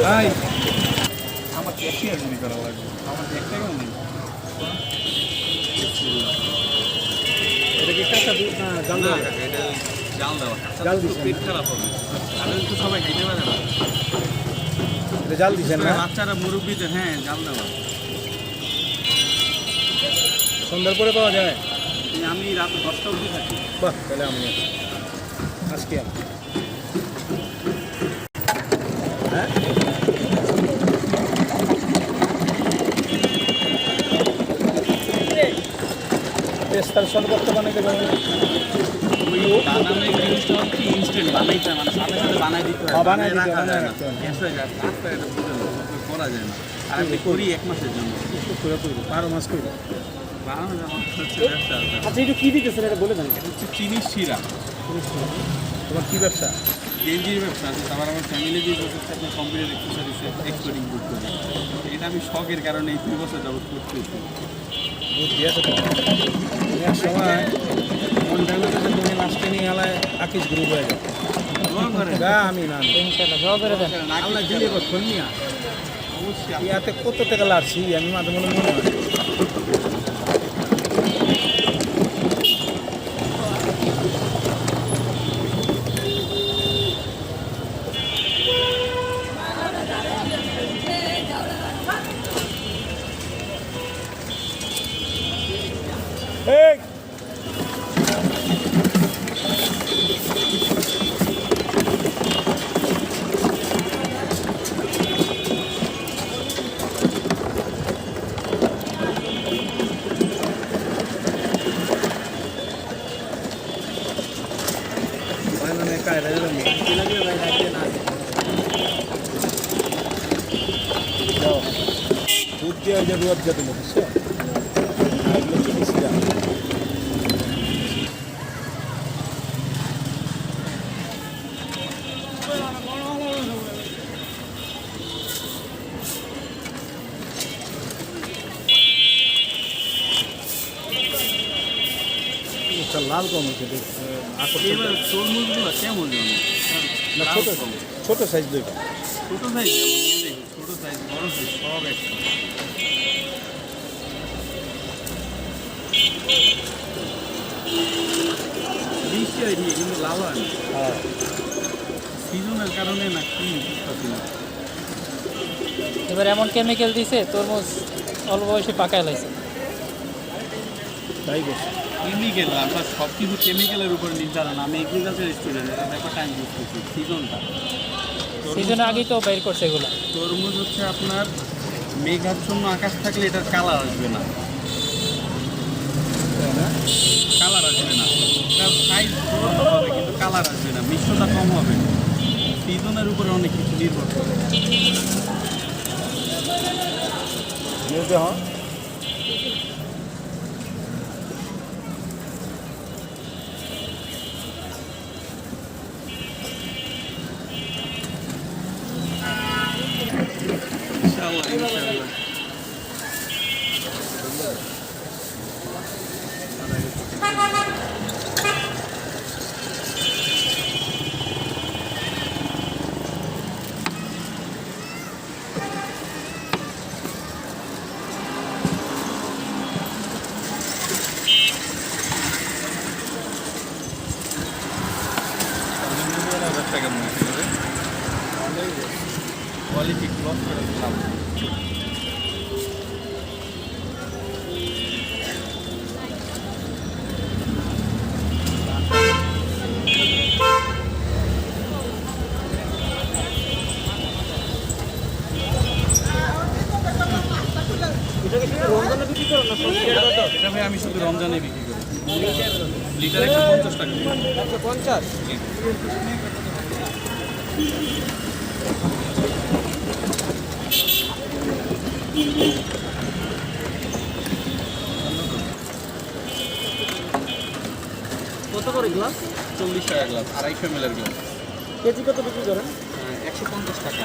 ভাই আমার ক্যাশিয়ার যদি করা লাগবে আমার একটা কেমন নেই এটা কি কাঁচা দুধ না জাল দেওয়া? এটা জাল দেওয়া। জাল দিচ্ছেন, পেট খারাপ হবে। তাহলে তো সবাই খেতে পারে না। এটা জাল দিচ্ছেন না? বাচ্চারা মুরব্বীদের হ্যাঁ জাল দেওয়া। সন্ধ্যার পরে পাওয়া যায়? আমি রাত 10টা অবধি থাকি। বাহ, তাহলে আমি আজকে হ্যাঁ পেস্তার শরবত বানাইতে পারবেন? ওই বানানোর জিনিসটা হচ্ছে ইনস্ট্যান্ট বানাইতে মানে সাথে সাথে বানাই দিতে হয়। বানাই রাখা যায় না, গ্যাস হয়ে যায়, কাজটা এটা বুঝে না, করা যায় না। আর আমি করি 1 মাসের জন্য। একটু করে করি 12 মাস করি। 12 মাস হচ্ছে ব্যবসা। আচ্ছা এটা কি দিতেছেন এটা বলে দেন। এটা হচ্ছে চিনির শিরা। তোমার কি ব্যবসা? গেঞ্জির ব্যবসা আছে। তারপর আমার ফ্যামিলি দিয়ে হচ্ছে আপনার কম্পিউটার এক্সেসরিজে এক্সপোর্টিং বুক করি। এটা আমি শখের কারণে এই 2 বছর যাবত করতেছি। বুঝ দিয়েছে তো এক সময় মন টাইমে তো তুমি লাস্টে নিয়ে গেলায় আকিস গ্রুপ হয়ে যায়। গা আমি না ইনশাআল্লাহ জব করে দেন। আল্লাহ দিলে করছেন নিয়া অবশ্যই। ইয়াতে কত টাকা লাগছি আমি মাঝে মনে হয় এই काय राहिलं मी दूध দিয়ে যে রুহ আফজা তুমি বুঝছো লাল কম হচ্ছে তরমুজগুলো কেমন ছোট সাইজ দুইটা ছোট সাইজ ছোট সাইজ বড় সাইজ সব একটা বৃষ্টি দিয়ে কিন্তু লাল হয় না। হ্যাঁ সিজনের কারণে না কি বুঝতে না। এবার এমন কেমিক্যাল দিছে তরমুজ অল্প বয়সে পাকায় লাইছে। তাই বলছি কেমিক্যাল আমরা সব কিছু কেমিক্যালের উপর নির্ধারণ। আমি এগ্রিকালচার স্টুডেন্ট, এটা ব্যাপারটা আমি বুঝতেছি। সিজনে আগেই তো বের করছে এগুলো। তরমুজ হচ্ছে আপনার মেঘাচ্ছন্ন আকাশ থাকলে এটার কালার আসবে না, কালার আসবে না। এটার সাইজ বড় হবে কিন্তু কালার আসবে না, মিষ্টতা কম হবে। সিজনের উপরে অনেক কিছু নির্ভর করে। ইনশাআল্লাহ ইনশাআল্লাহ কোয়ালিটি ক্লথ করে দিলাম। এটা ভাই আমি শুধু রমজানে বিক্রি করি। লিটার 150 টাকা। 150 কত করে গ্লাস? 40 টাকা গ্লাস, 250 ml গ্লাস। কেজি কত বিক্রি করেন? 150 টাকা।